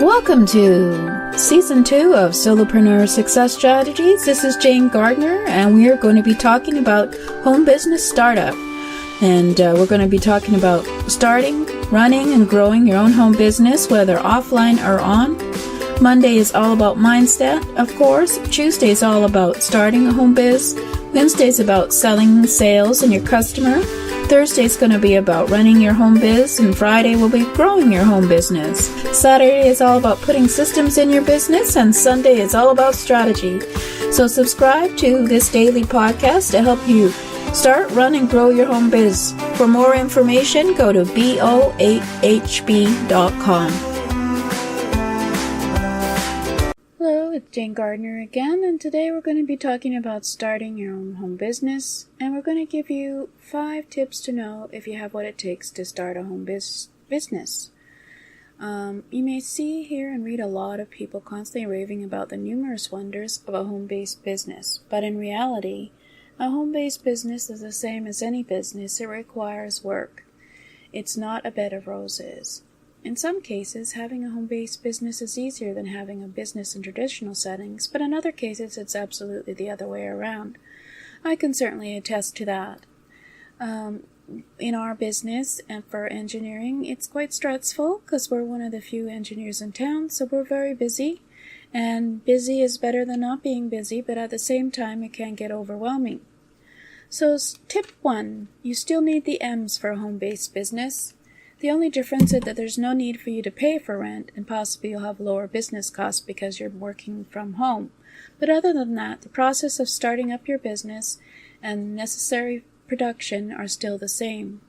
Welcome to Season 2 of Solopreneur Success Strategies. This is Jane Gardner, and we are going to be talking about home business startup. And we're going to be talking about starting, running, and growing your own home business, whether offline or on. Monday is all about mindset, of course. Tuesday is all about starting a home biz. Wednesday is about selling, sales, and your customer. Thursday is going to be about running your home biz, and Friday will be growing your home business. Saturday is all about putting systems in your business, and Sunday is all about strategy. So subscribe to this daily podcast to help you start, run, and grow your home biz. For more information, go to boahb.com. Hello, it's Jane Gardner again, and today we're going to be talking about starting your own home business, and we're going to give you 5 tips to know if you have what it takes to start a home business. You may see, hear, and read a lot of people constantly raving about the numerous wonders of a home-based business, but in reality, a home-based business is the same as any business. It requires work. It's not a bed of roses. In some cases, having a home-based business is easier than having a business in traditional settings, but in other cases, it's absolutely the other way around. I can certainly attest to that. In our business and for engineering, it's quite stressful because we're one of the few engineers in town, so we're very busy. And busy is better than not being busy, but at the same time, it can get overwhelming. So tip 1, you still need the M's for a home-based business. The only difference is that there's no need for you to pay for rent, and possibly you'll have lower business costs because you're working from home. But other than that, the process of starting up your business and necessary production are still the same.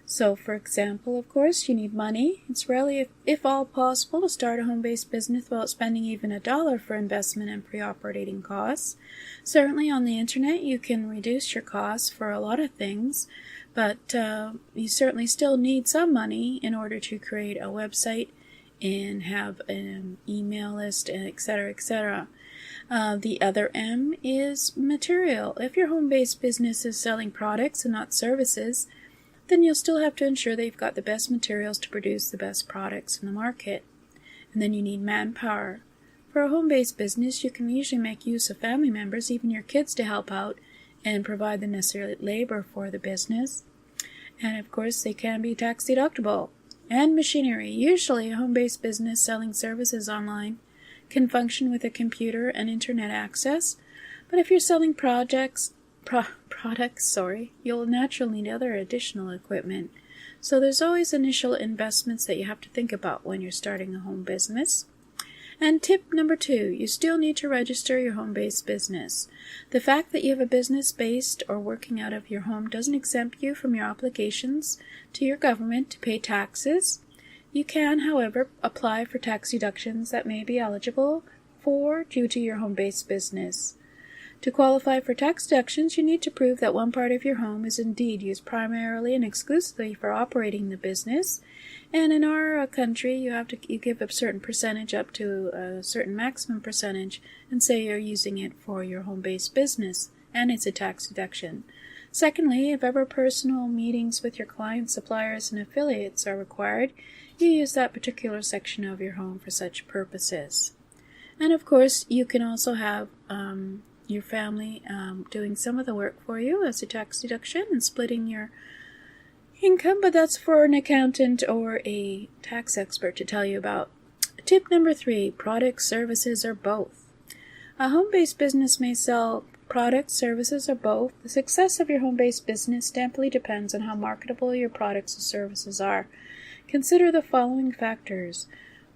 So, for example, of course, you need money. It's rarely, if all possible, to start a home-based business without spending even $1 for investment and pre-operating costs. Certainly on the internet, you can reduce your costs for a lot of things, but you certainly still need some money in order to create a website and have an email list, etc., etc. The other M is material. If your home-based business is selling products and not services, then you'll still have to ensure that you've got the best materials to produce the best products in the market. And then you need manpower. For a home-based business, you can usually make use of family members, even your kids, to help out and provide the necessary labor for the business. And of course, they can be tax deductible. And machinery. Usually, a home-based business selling services online can function with a computer and internet access. But if you're selling products, you'll naturally need other additional equipment. So there's always initial investments that you have to think about when you're starting a home business. And tip number 2, you still need to register your home-based business. The fact that you have a business based or working out of your home doesn't exempt you from your obligations to your government to pay taxes. You can, however, apply for tax deductions that may be eligible for due to your home-based business. To qualify for tax deductions, you need to prove that one part of your home is indeed used primarily and exclusively for operating the business. And in our country, you give a certain percentage up to a certain maximum percentage and say you're using it for your home-based business, and it's a tax deduction. Secondly, if ever personal meetings with your clients, suppliers, and affiliates are required, you use that particular section of your home for such purposes. And of course, you can also have your family doing some of the work for you as a tax deduction and splitting your income, but that's for an accountant or a tax expert to tell you about. Tip number 3, products, services, or both. A home-based business may sell products, services, or both. The success of your home-based business amply depends on how marketable your products or services are. Consider the following factors.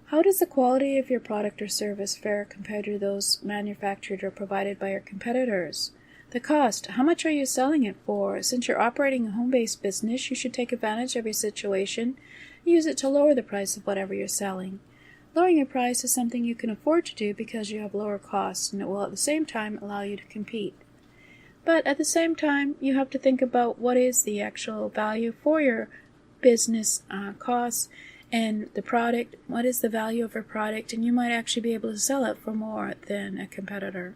How does the quality of your product or service fare compared to those manufactured or provided by your competitors? The cost. How much are you selling it for? Since you're operating a home-based business, you should take advantage of your situation. Use it to lower the price of whatever you're selling. Lowering your price is something you can afford to do because you have lower costs, and it will at the same time allow you to compete. But at the same time, you have to think about what is the actual value for your business costs and the product, what is the value of your product, and you might actually be able to sell it for more than a competitor.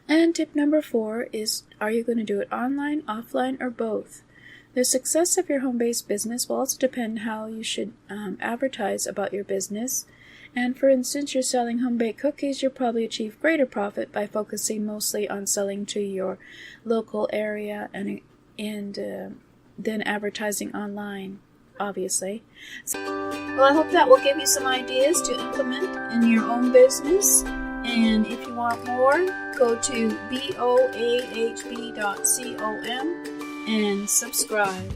And tip number 4 is, are you going to do it online, offline, or both? The success of your home-based business will also depend how you should advertise about your business. And for instance, you're selling home-baked cookies, you'll probably achieve greater profit by focusing mostly on selling to your local area and then advertising online, obviously. Well, I hope that will give you some ideas to implement in your own business. And if you want more, go to boahb.com and subscribe.